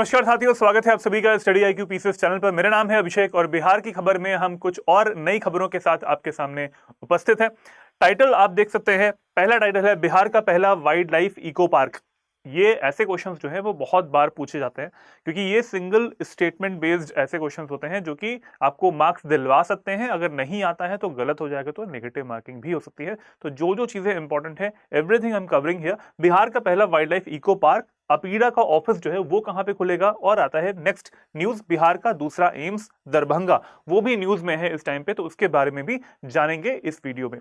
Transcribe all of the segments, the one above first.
नमस्कार साथियों, स्वागत है आप सभी का स्टडी IQ पीसेस चैनल पर। मेरा नाम है अभिषेक और बिहार की खबर में हम कुछ और नई खबरों के साथ आपके सामने उपस्थित हैं। टाइटल आप देख सकते हैं, पहला टाइटल है बिहार का पहला वाइल्ड लाइफ इको पार्क। ये ऐसे क्वेश्चंस जो है वो बहुत बार पूछे जाते हैं क्योंकि ये सिंगल स्टेटमेंट बेस्ड ऐसे क्वेश्चंस होते हैं जो कि आपको मार्क्स दिलवा सकते हैं। अगर नहीं आता है तो गलत हो जाएगा, तो नेगेटिव मार्किंग भी हो सकती है। तो जो जो चीजें इंपॉर्टेंट है, everything I am covering here. Bihar का पहला wild life eco park, APEDA का ऑफिस जो है वो कहां पे खुलेगा, और आता है नेक्स्ट न्यूज बिहार का दूसरा एम्स दरभंगा, वो भी न्यूज में है इस टाइम पे, तो उसके बारे में भी जानेंगे इस वीडियो में।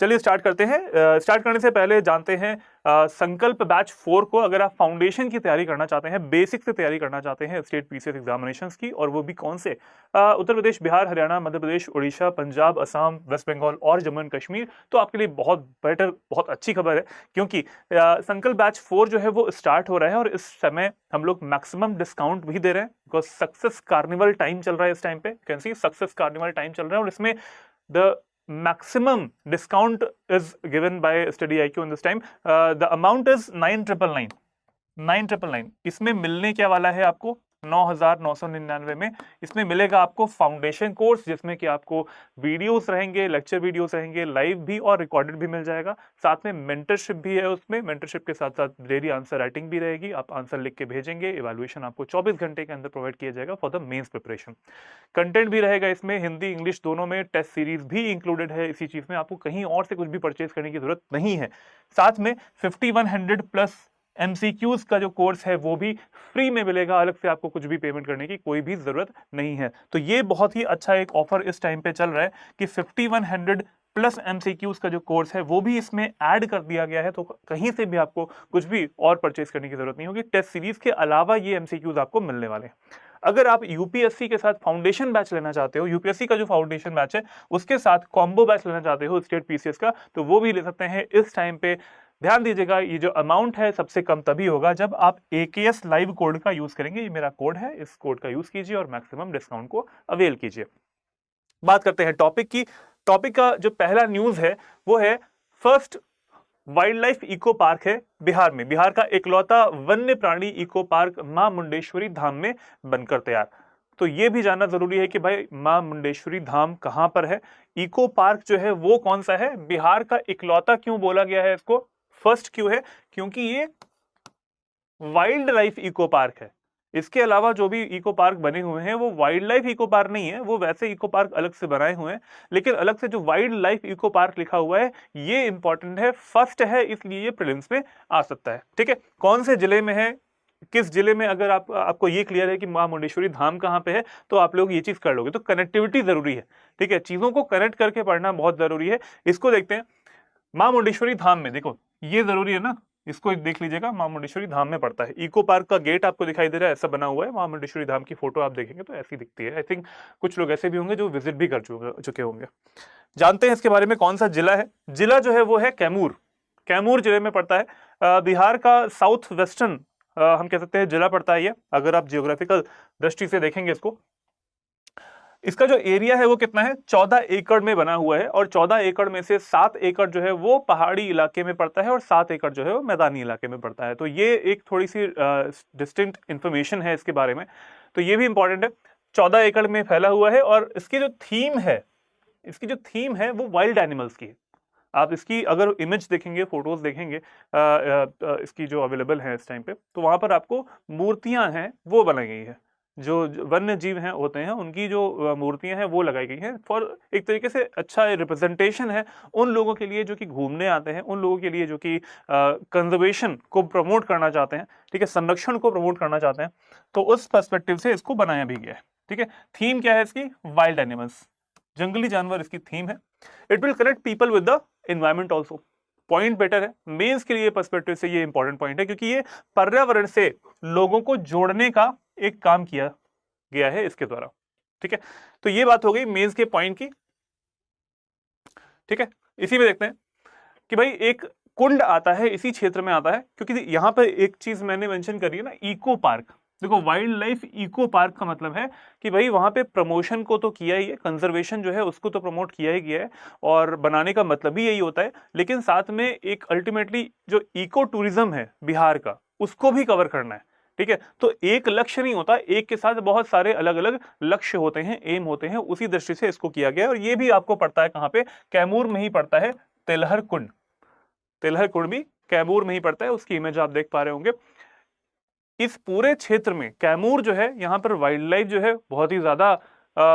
चलिए स्टार्ट करते हैं। स्टार्ट करने से पहले जानते हैं संकल्प बैच 4 को। अगर आप फाउंडेशन की तैयारी करना चाहते हैं, बेसिक से तैयारी करना चाहते हैं स्टेट पीसीएस एग्जामिनेशंस की, और वो भी कौन से, उत्तर प्रदेश, बिहार, हरियाणा, मध्य प्रदेश, उड़ीसा, पंजाब, असम, वेस्ट बंगाल और जम्मू एंड कश्मीर, तो आपके लिए बहुत बेटर, बहुत अच्छी खबर है क्योंकि संकल्प बैच 4 जो है वो स्टार्ट हो रहा है और इस समय हम लोग मैक्सिमम डिस्काउंट भी दे रहे हैं बिकॉज सक्सेस कार्निवल टाइम चल रहा है इस टाइम पे। Can see success carnival time चल रहा है और इसमें the maximum discount is given by Study IQ in this time. The amount is 9,999. इसमें मिलने क्या वाला है आपको 9,999 में। इसमें मिलेगा आपको फाउंडेशन कोर्स जिसमें कि आपको वीडियोस रहेंगे, लेक्चर वीडियोस रहेंगे, लाइव भी और रिकॉर्डेड भी मिल जाएगा। साथ में मेंटरशिप भी है उसमें। मेंटरशिप के साथ साथ डेली आंसर राइटिंग भी रहेगी। आप आंसर लिख के भेजेंगे, इवैल्यूएशन आपको 24 घंटे के अंदर प्रोवाइड किया जाएगा for the mains preparation. Content भी रहेगा इसमें, हिंदी इंग्लिश दोनों में। टेस्ट सीरीज भी इंक्लूडेड है इसी चीज में, आपको कहीं और से कुछ भी परचेज करने की जरूरत नहीं है। साथ में 5100 प्लस MCQs का जो कोर्स है वो भी फ्री में मिलेगा, अलग से आपको कुछ भी पेमेंट करने की कोई भी जरूरत नहीं है। तो ये बहुत ही अच्छा एक ऑफर इस टाइम पे चल रहा है कि 5100 प्लस MCQs का जो कोर्स है वो भी इसमें ऐड कर दिया गया है, तो कहीं से भी आपको कुछ भी और परचेज करने की जरूरत नहीं होगी। टेस्ट सीरीज के अलावा ये MCQs आपको मिलने वाले हैं। अगर आप यूपीएससी के साथ फाउंडेशन बैच लेना चाहते हो, यूपीएससी का जो फाउंडेशन बैच है उसके साथ कॉम्बो बैच लेना चाहते हो स्टेट पीसीएस का, तो वो भी ले सकते हैं इस टाइम पे। ध्यान दीजिएगा, ये जो अमाउंट है सबसे कम तभी होगा जब आप AKS लाइव कोड का यूज करेंगे। ये मेरा कोड है, इस कोड का यूज कीजिए और मैक्सिमम डिस्काउंट को अवेल कीजिए। बात करते हैं टॉपिक की। टॉपिक का जो पहला न्यूज है वो है first wild life eco park है बिहार में। बिहार का इकलौता वन्य प्राणी इको पार्क मां मुंडेश्वरी धाम में बनकर तैयार। तो यह भी जानना जरूरी है कि भाई मां मुंडेश्वरी धाम कहां पर है, इको पार्क जो है वो कौन सा है, बिहार का इकलौता क्यों बोला गया है इसको, फर्स्ट क्यों है, क्योंकि ये वाइल्ड लाइफ इको पार्क है। इसके अलावा जो भी इको पार्क बने हुए हैं वो वाइल्ड लाइफ इको पार्क नहीं है, वो वैसे इको पार्क अलग से बनाए हुए हैं, लेकिन अलग से जो वाइल्ड लाइफ इको पार्क लिखा हुआ है ये इंपॉर्टेंट है, फर्स्ट है, इसलिए ये प्रीलिम्स में आ सकता है। ठीक है, कौन से जिले में है, किस जिले में, अगर आपको ये क्लियर है कि मां मुंडेश्वरी धाम कहां पे है तो आप लोग ये चीज कर लोगे। तो कनेक्टिविटी जरूरी है, ठीक है, चीजों को कनेक्ट करके पढ़ना बहुत जरूरी है। इसको देखते हैं, मां मुंडेश्वरी धाम में, देखो ये जरूरी है ना, इसको देख लीजिएगा, मां मुंडेश्वरी धाम में पड़ता है। इको पार्क का गेट आपको दिखाई दे रहा है, ऐसा बना हुआ है। मां मुंडेश्वरी धाम की फोटो आप देखेंगे तो ऐसी दिखती है। आई थिंक कुछ लोग ऐसे भी होंगे जो विजिट भी कर चुके होंगे। जानते हैं इसके बारे में, कौन सा जिला है। जिला जो है वो है कैमूर। कैमूर जिले में पड़ता है। बिहार का साउथ वेस्टर्न हम कह सकते हैं जिला पड़ता है ये, अगर आप जियोग्राफिकल दृष्टि से देखेंगे इसको। इसका जो एरिया है वो कितना है, 14 एकड़ में बना हुआ है, और 14 एकड़ में से 7 एकड़ जो है वो पहाड़ी इलाके में पड़ता है और 7 एकड़ जो है वो मैदानी इलाके में पड़ता है। तो ये एक थोड़ी सी डिस्टिंक्ट इंफॉर्मेशन है इसके बारे में, तो ये भी इंपॉर्टेंट है। 14 एकड़ में फैला हुआ है और इसकी जो थीम है वो वाइल्ड एनिमल्स की है। आप इसकी अगर इमेज देखेंगे, फोटोज देखेंगे इसकी जो अवेलेबल है इस टाइम पे, तो वहां पर आपको मूर्तियां हैं वो बनाई गई है, जो वन्य जीव हैं होते हैं उनकी जो मूर्तियां हैं वो लगाई गई हैं, फॉर एक तरीके से अच्छा रिप्रेजेंटेशन है उन लोगों के लिए जो कि घूमने आते हैं, उन लोगों के लिए जो कि कंजर्वेशन को प्रमोट करना चाहते हैं, ठीक है, संरक्षण को प्रमोट करना चाहते हैं। तो उस पर्सपेक्टिव से इसको बनाया भी गया है। ठीक है, थीम क्या है इसकी, वाइल्ड एनिमल्स, जंगली जानवर इसकी थीम है। It will connect people with the environment also. Point better है, मेंस के लिए पर्सपेक्टिव से ये इंपॉर्टेंट पॉइंट है क्योंकि ये पर्यावरण से लोगों को जोड़ने का एक काम किया गया है इसके द्वारा। ठीक है, तो ये बात हो गई मेंस के पॉइंट की। ठीक है, इसी में देखते हैं कि भाई एक कुंड आता है इसी क्षेत्र में आता है, क्योंकि यहां पर एक चीज मैंने मेंशन करी है ना, इको पार्क। देखो वाइल्ड लाइफ इको पार्क का मतलब है कि भाई वहां पे प्रमोशन को तो किया ही है, कंजर्वेशन जो है उसको तो प्रमोट किया ही गया है, और बनाने का मतलब ही यही होता है, लेकिन साथ में एक अल्टीमेटली जो इको टूरिज्म है बिहार का उसको भी कवर करना है। ठीक है। तो एक लक्ष्य नहीं होता, एक के साथ बहुत सारे अलग अलग लक्ष्य होते हैं, एम होते हैं, उसी दृष्टि से इसको किया गया है। और ये भी आपको पड़ता है कहां पे, कैमूर में ही पड़ता है, तेलहर कुंड। तेलहर कुंड भी कैमूर में ही पड़ता है, उसकी इमेज आप देख पा रहे होंगे। इस पूरे क्षेत्र में कैमूर जो है, यहाँ पर वाइल्ड लाइफ जो है बहुत ही ज्यादा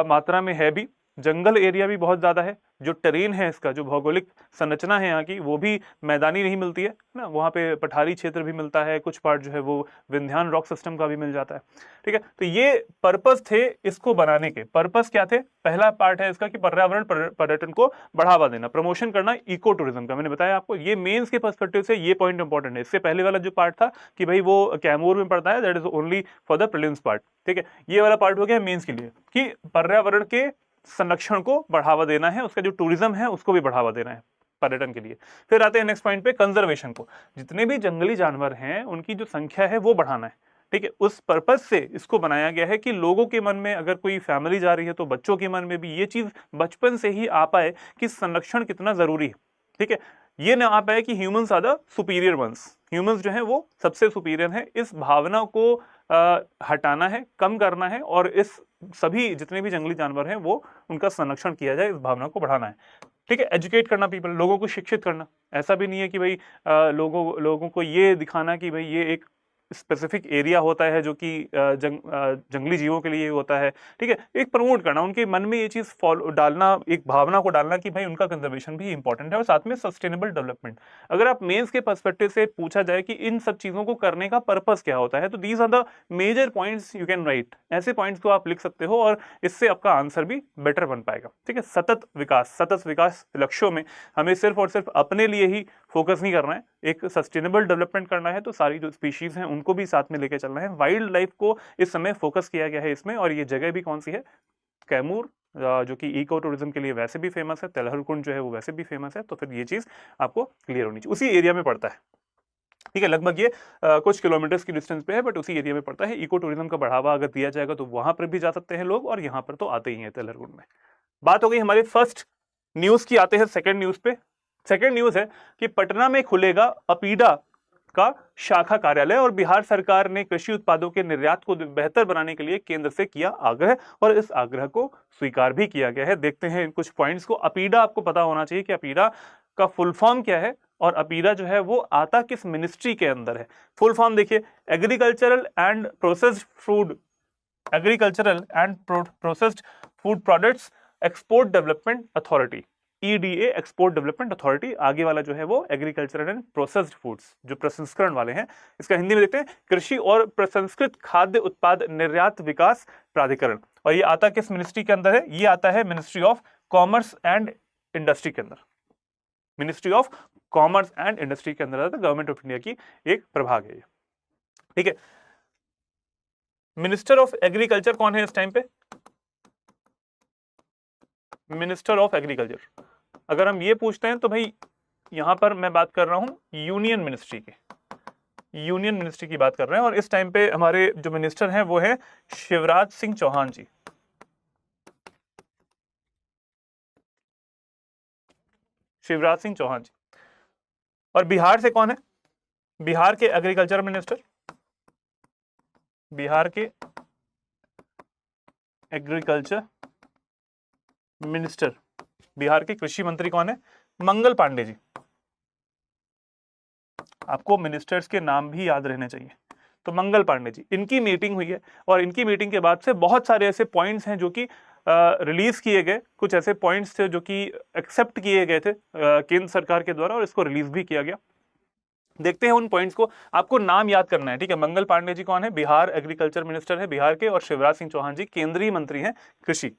मात्रा में है भी, जंगल एरिया भी बहुत ज्यादा है। जो टेरेन है इसका, जो भौगोलिक संरचना है यहाँ की, वो भी मैदानी नहीं मिलती है ना, वहाँ पे पठारी क्षेत्र भी मिलता है, कुछ पार्ट जो है वो विंध्यान रॉक सिस्टम का भी मिल जाता है। ठीक है, तो ये पर्पस थे इसको बनाने के। पर्पस क्या थे, पहला पार्ट है इसका कि पर्यावरण पर्यटन को बढ़ावा देना, प्रमोशन करना इको टूरिज्म का। मैंने बताया आपको, ये मेंस के पर्सपेक्टिव से ये पॉइंट इंपॉर्टेंट है। इससे पहले वाला जो पार्ट था कि भाई वो कैमूर में पड़ता है, that is only for the prelims part. ठीक है, ये वाला पार्ट हो गया मेंस के लिए कि पर्यावरण के संरक्षण को बढ़ावा देना है, उसका जो टूरिज्म है उसको भी बढ़ावा देना है पर्यटन के लिए। फिर आते हैं नेक्स्ट पॉइंट पे, कंजर्वेशन को। जितने भी जंगली जानवर हैं उनकी जो संख्या है वो बढ़ाना है। ठीक है, उस पर्पज से इसको बनाया गया है कि लोगों के मन में, अगर कोई फैमिली जा रही है तो बच्चों के मन में भी ये चीज बचपन से ही आ पाए कि संरक्षण कितना जरूरी है। ठीक है, ये ना आ पाए कि humans are the superior ones, humans जो है वो सबसे सुपीरियर है। इस भावना को हटाना है, कम करना है, और इस सभी जितने भी जंगली जानवर हैं वो उनका संरक्षण किया जाए, इस भावना को बढ़ाना है। ठीक है, एजुकेट करना पीपल, लोगों को शिक्षित करना। ऐसा भी नहीं है कि भाई लोगों को ये दिखाना कि भाई ये एक स्पेसिफिक एरिया होता है जो कि जंगली जीवों के लिए होता है। ठीक है, एक प्रमोट करना, उनके मन में ये चीज फॉलो डालना, एक भावना को डालना कि भाई उनका कंजर्वेशन भी इंपॉर्टेंट है, और साथ में सस्टेनेबल डेवलपमेंट। अगर आप मेंस के पर्सपेक्टिव से पूछा जाए कि इन सब चीजों को करने का पर्पस क्या होता है, तो these are the major points you can write. ऐसे पॉइंट्स को आप लिख सकते हो और इससे आपका आंसर भी बेटर बन पाएगा। ठीक है, सतत विकास लक्ष्यों में हमें सिर्फ और सिर्फ अपने लिए ही फोकस नहीं करना है, एक सस्टेनेबल डेवलपमेंट करना है, तो सारी जो स्पीशीज हैं उनको भी साथ में लेके चलना है। वाइल्ड लाइफ को इस समय फोकस किया गया है इसमें, और ये जगह भी कौन सी है, कैमूर, जो कि इको टूरिज्म के लिए वैसे भी फेमस है, तेलहर कुंड जो है वो वैसे भी फेमस है। तो फिर ये चीज आपको क्लियर होनी चाहिए, उसी एरिया में पड़ता है। ठीक है, लगभग ये कुछ किलोमीटर्स की डिस्टेंस पे है, बट उसी एरिया में पड़ता है। इको टूरिज्म का बढ़ावा अगर दिया जाएगा तो वहां पर भी जा सकते हैं लोग, और यहाँ पर तो आते ही हैं तेलहर कुंड में। बात हो गई हमारी फर्स्ट न्यूज की, आते हैं सेकंड न्यूज पे। सेकंड न्यूज है कि पटना में खुलेगा अपीडा का शाखा कार्यालय, और बिहार सरकार ने कृषि उत्पादों के निर्यात को बेहतर बनाने के लिए केंद्र से किया आग्रह, और इस आग्रह को स्वीकार भी किया गया है। देखते हैं इन कुछ पॉइंट्स को। अपीडा आपको पता होना चाहिए कि अपीडा का फुल फॉर्म क्या है, और अपीडा जो है वो आता किस मिनिस्ट्री के अंदर है। फुल फॉर्म देखिए, agricultural and processed food products export development authority, EDA, export development authority. आगे वाला जो है वो एग्रीकल्चरल एंड प्रोसेस्ड फूड्स, जो प्रसंस्करण वाले हैं। इसका हिंदी में देखते हैं, कृषि और प्रसंस्कृत खाद्य उत्पाद निर्यात विकास प्राधिकरण। और ये आता किस मिनिस्ट्री के अंदर है, ये आता है ministry of commerce and industry के अंदर। Ministry of commerce and industry के अंदर आता है, गवर्नमेंट ऑफ इंडिया की एक प्रभाग है ये। ठीक है, मिनिस्टर ऑफ एग्रीकल्चर कौन है इस टाइम पे, मिनिस्टर ऑफ एग्रीकल्चर। अगर हम ये पूछते हैं तो भाई यहां पर मैं बात कर रहा हूं यूनियन मिनिस्ट्री की, यूनियन मिनिस्ट्री की बात कर रहे हैं। और इस टाइम पे हमारे जो मिनिस्टर हैं वो है शिवराज सिंह चौहान जी। शिवराज सिंह चौहान जी। और बिहार से कौन है, बिहार के एग्रीकल्चर मिनिस्टर, बिहार के एग्रीकल्चर मिनिस्टर, बिहार के कृषि मंत्री कौन है, मंगल पांडे जी। आपको मिनिस्टर्स के नाम भी याद रहने चाहिए। तो मंगल पांडे जी, इनकी मीटिंग हुई है, और इनकी मीटिंग के बाद से बहुत सारे ऐसे पॉइंट्स हैं जो कि रिलीज किए गए। कुछ ऐसे पॉइंट्स थे जो कि एक्सेप्ट किए गए थे केंद्र सरकार के द्वारा, और इसको रिलीज भी किया गया। देखते हैं उन पॉइंट्स को, आपको नाम याद करना है। ठीक है, मंगल पांडे जी कौन है, बिहार एग्रीकल्चर मिनिस्टर है बिहार के, और शिवराज सिंह चौहान जी केंद्रीय मंत्री हैं कृषि।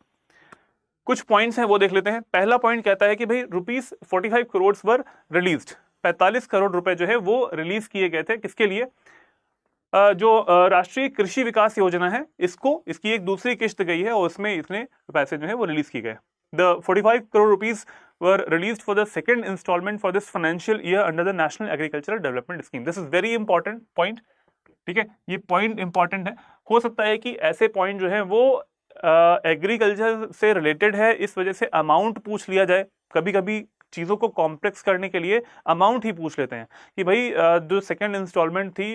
कुछ पॉइंट्स हैं वो देख लेते हैं। पहला पॉइंट कहता है कि भाई ₹45 करोड़ वर रिलीज्ड, 45 करोड़ रुपए जो है वो रिलीज किए गए थे। किसके लिए, जो राष्ट्रीय कृषि विकास योजना है, इसकी एक दूसरी किस्त गई है, और उसमें इतने पैसे जो है वो रिलीज किए गए। The 45 crore rupees were released for the second instalment for this financial year under the national agricultural development scheme. This is very important point. ठीक है, ये पॉइंट इंपॉर्टेंट है। हो सकता है कि ऐसे पॉइंट जो है वो एग्रीकल्चर से रिलेटेड है, इस वजह से अमाउंट पूछ लिया जाए। कभी कभी चीज़ों को कॉम्प्लेक्स करने के लिए अमाउंट ही पूछ लेते हैं कि भाई जो सेकंड इंस्टॉलमेंट थी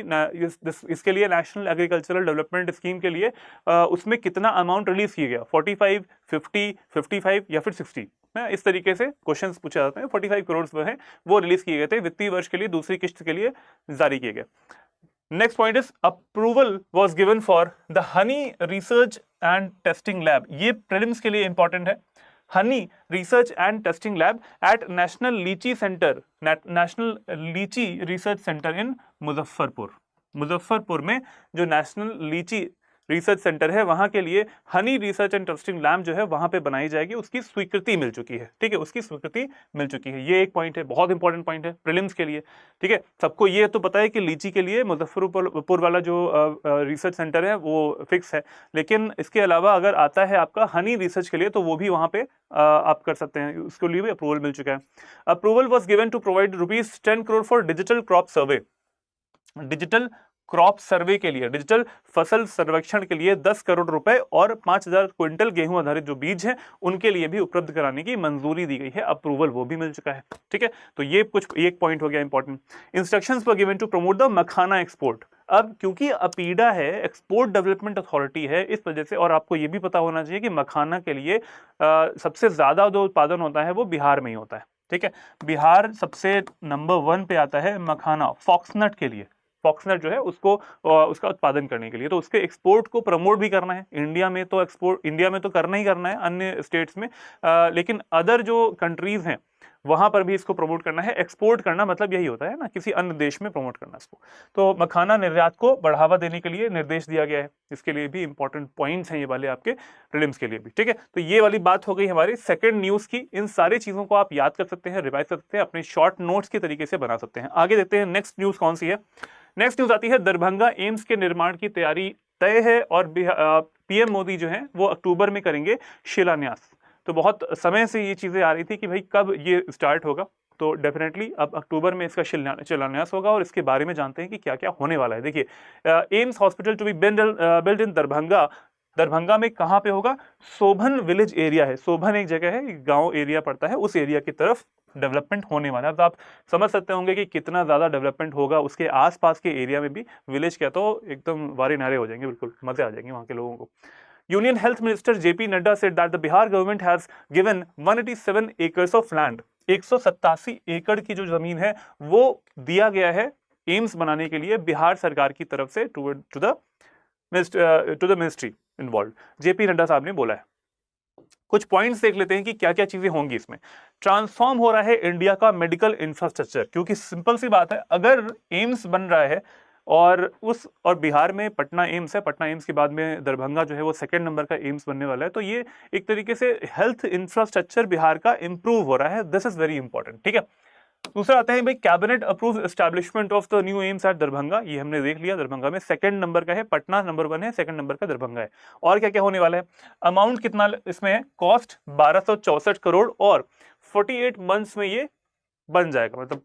इसके लिए नेशनल एग्रीकल्चरल डेवलपमेंट स्कीम के लिए उसमें कितना अमाउंट रिलीज किया गया, 45, 50, 55 या फिर 60, इस तरीके से क्वेश्चंस पूछे जाते हैं। 45 करोड़ जो है वो रिलीज किए गए थे वित्तीय वर्ष के लिए, दूसरी किस्त के लिए जारी किए गए। Next point is approval was given for the honey research and testing lab. ये प्रीलिम्स के लिए इंपॉर्टेंट है। Honey research and testing lab at national litchi centre, national litchi research centre in Muzaffarpur में जो नेशनल लीची रिसर्च सेंटर है वहां के लिए Honey research and testing lab जो है वहां पे बनाई जाएगी, उसकी स्वीकृति मिल चुकी है। ठीक है, उसकी स्वीकृति मिल चुकी है। ये एक पॉइंट है, बहुत इंपॉर्टेंट पॉइंट है प्रीलिम्स के लिए। ठीक है, सबको ये तो पता है कि लीची के लिए मुजफ्फरपुर वाला जो रिसर्च सेंटर है वो फिक्स है, लेकिन इसके अलावा अगर आता है आपका हनी रिसर्च के लिए तो वो भी वहां पे आप कर सकते हैं, उसके लिए भी अप्रूवल मिल चुका है। Approval was given to provide ₹10 crore for digital crop survey. Digital crop survey के लिए, डिजिटल फसल सर्वेक्षण के लिए 10 करोड़ रुपए और 5000 क्विंटल गेहूं आधारित जो बीज हैं उनके लिए भी उपलब्ध कराने की मंजूरी दी गई है। अप्रूवल वो भी मिल चुका है। ठीक है, तो ये कुछ एक पॉइंट हो गया important. Instructions were given to promote the makhana export. अब क्योंकि अपीडा है, एक्सपोर्ट डेवलपमेंट अथॉरिटी है, इस वजह से, और आपको ये भी पता होना चाहिए कि मखाना के लिए सबसे ज्यादा जो उत्पादन होता है वो बिहार में ही होता है। ठीक है, बिहार सबसे नंबर 1 पे आता है मखाना, फॉक्सनट के लिए। फॉक्सनट जो है उसको उसका उत्पादन करने के लिए, तो उसके एक्सपोर्ट को प्रमोट भी करना है। इंडिया में तो करना ही करना है, अन्य स्टेट्स में, लेकिन अदर जो कंट्रीज हैं वहां पर भी इसको प्रमोट करना है। एक्सपोर्ट करना मतलब यही होता है ना, किसी अन्य देश में प्रमोट करना इसको। तो मखाना निर्यात को बढ़ावा देने के लिए निर्देश दिया गया है। इसके लिए भी इंपॉर्टेंट पॉइंट्स हैं ये वाले आपके प्रीलिम्स के लिए भी। ठीक है, तो ये वाली बात हो गई हमारी सेकंड न्यूज की। इन सारी चीजों को आप याद कर सकते हैं, रिवाइज कर सकते हैं, अपने शॉर्ट नोट्स के तरीके से बना सकते हैं। आगे देखते हैं नेक्स्ट न्यूज कौन सी है। नेक्स्ट न्यूज आती है दरभंगा एम्स के निर्माण की तैयारी तय है और पीएम मोदी जो है वो अक्टूबर में करेंगे शिलान्यास। तो बहुत समय से ये चीजें आ रही थी कि भाई कब ये स्टार्ट होगा, तो डेफिनेटली अब अक्टूबर में इसका शिलान्यास होगा और इसके बारे में जानते हैं कि क्या क्या होने वाला है। देखिए, AIIMS hospital to be build in Darbhanga में कहां पे होगा? सोभन विलेज एरिया है, सोभन एक जगह है, गांव एरिया पड़ता है, उस एरिया की तरफ डेवलपमेंट होने वाला है। तो आप समझ सकते होंगे कि कितना ज्यादा डेवलपमेंट होगा उसके आसपास के एरिया में भी। विलेज क्या तो एकदम वारे नारे हो जाएंगे, बिल्कुल मजे आ जाएंगे वहां के लोगों को। Union health minister JP Nadda said that the Bihar government has given 187 acres of land. 187 एकड़ की जो जमीन है वो दिया गया है एम्स बनाने के लिए बिहार सरकार की तरफ से to the ministry involve. JP Nadda साहब ने बोला है। कुछ पॉइंट्स देख लेते हैं कि क्या क्या चीजें होंगी इसमें। ट्रांसफॉर्म हो रहा है इंडिया का मेडिकल इंफ्रास्ट्रक्चर, क्योंकि सिंपल सी बात है, अगर एम्स बन रहा है और बिहार में पटना एम्स है, पटना एम्स के बाद में दरभंगा जो है वो सेकंड नंबर का एम्स बनने वाला है, तो ये एक तरीके से हेल्थ इंफ्रास्ट्रक्चर बिहार का इंप्रूव हो रहा है। This is very important. ठीक है, दूसरा आता है भाई cabinet approve establishment of the new aims at Darbhanga. ये हमने देख लिया, दरभंगा में सेकंड नंबर का है, पटना नंबर 1 है, सेकंड नंबर का दरभंगा है। और क्या क्या होने वाला है? अमाउंट कितना इसमें है? कॉस्ट 1264 करोड़ और 48 मंथ्स में ये बन जाएगा। मतलब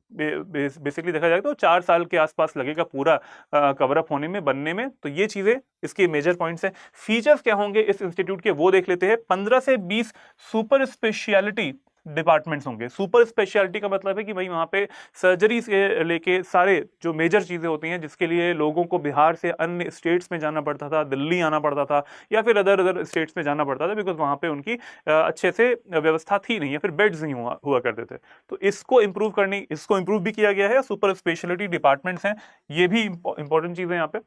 बेसिकली देखा जाए तो 4 साल के आसपास लगेगा पूरा कवर अप होने में, बनने में। तो ये चीजें इसके मेजर पॉइंट्स हैं। फीचर्स क्या होंगे इस इंस्टीट्यूट के वो देख लेते हैं। 15 से 20 सुपर स्पेशलिटी डिपार्टमेंट्स होंगे। सुपर स्पेशलिटी का मतलब है कि भाई वहां पे सर्जरी से लेके सारे जो मेजर चीजें होती हैं जिसके लिए लोगों को बिहार से अन्य स्टेट्स में जाना पड़ता था, दिल्ली आना पड़ता था या फिर अदर स्टेट्स में जाना पड़ता था, बिकॉज वहां पे उनकी अच्छे से व्यवस्था थी नहीं या फिर बेड्स नहीं हुआ करते थे। तो इसको इम्प्रूव भी किया गया है। सुपर स्पेशलिटी डिपार्टमेंट्स हैं, ये भी इंपॉर्टेंट चीज है यहाँ पे।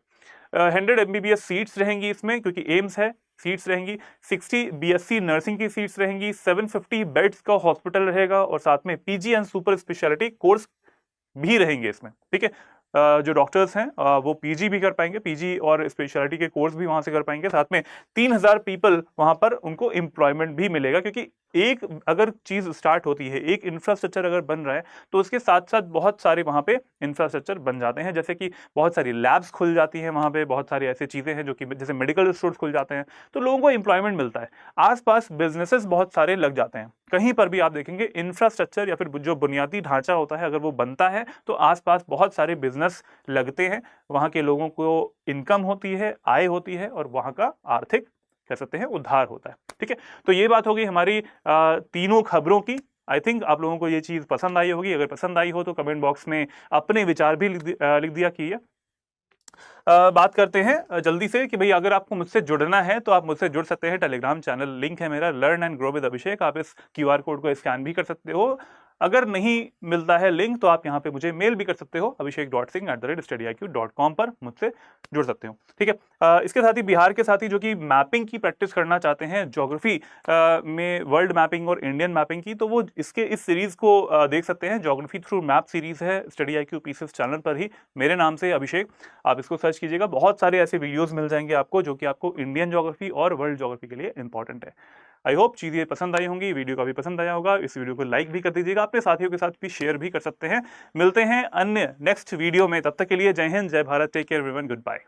100 MBBS सीट्स रहेंगी इसमें, क्योंकि एम्स है, सीट्स रहेंगी। 60 BSc नर्सिंग की सीट्स रहेंगी। 750 बेड्स का हॉस्पिटल रहेगा और साथ में PG and super speciality course भी रहेंगे इसमें। ठीक है, जो डॉक्टर्स हैं वो PG भी कर पाएंगे, PG और स्पेशलिटी के कोर्स भी वहां से कर पाएंगे। साथ में 3000 पीपल वहां पर उनको एम्प्लॉयमेंट भी मिलेगा, क्योंकि एक अगर चीज स्टार्ट होती है, एक इंफ्रास्ट्रक्चर अगर बन रहा है तो उसके साथ साथ बहुत सारे वहां पे इंफ्रास्ट्रक्चर बन जाते हैं। जैसे कि बहुत सारी लैब्स खुल जाती हैं वहां पे, बहुत सारी ऐसी चीजें हैं जो कि जैसे मेडिकल स्टोर्स खुल जाते हैं, तो लोगों को एम्प्लॉयमेंट मिलता है। आसपास बिजनेसेस बहुत सारे लग जाते हैं। कहीं पर भी आप देखेंगे इंफ्रास्ट्रक्चर या फिर जो बुनियादी ढांचा होता है अगर वो बनता है तो आसपास बहुत सारे बिजनेस लगते हैं, वहां के लोगों को इनकम होती है, आय होती है और वहां का आर्थिक कह सकते हैं उद्धार होता है। ठीक है, तो ये बात होगी हमारी तीनों खबरों की। आई थिंक आप लोगों को ये चीज़ पसंद आई होगी। अगर पसंद आई हो तो कमेंट बॉक्स में अपने विचार भी लिख दिया कीजिए। बात करते हैं जल्दी से कि भाई अगर आपको मुझसे जुड़ना है तो आप मुझसे जुड़ सकते हैं। टेलीग्राम चैनल लिंक है मेरा, लर्न एंड ग्रो विद अभिषेक। आप इस क्यूआर कोड को स्कैन भी कर सकते हो। अगर नहीं मिलता है लिंक तो आप यहाँ पे मुझे मेल भी कर सकते हो, abhishek.singh@studyIQ.com पर मुझसे जुड़ सकते हो। ठीक है। इसके साथ ही बिहार के साथ ही जो कि मैपिंग की प्रैक्टिस करना चाहते हैं, ज्योग्राफी में वर्ल्ड मैपिंग और इंडियन मैपिंग की, तो वो इसके इस सीरीज को देख सकते हैं। ज्योग्राफी थ्रू मैप सीरीज है स्टडी IQ पीसेस चैनल पर ही, मेरे नाम से अभिषेक। आप इसको सर्च कीजिएगा, बहुत सारे ऐसे वीडियोस मिल जाएंगे आपको जो कि आपको इंडियन ज्योग्राफी और वर्ल्ड ज्योग्राफी के लिए इंपॉर्टेंट है। आई होप चीज़ें पसंद आई होंगी, वीडियो का भी पसंद आया होगा। इस वीडियो को लाइक भी कर दीजिएगा, अपने साथियों के साथ भी शेयर भी कर सकते हैं। मिलते हैं अन्य नेक्स्ट वीडियो में, तब तक के लिए जय हिंद, जय Bharat, take care everyone, good bye.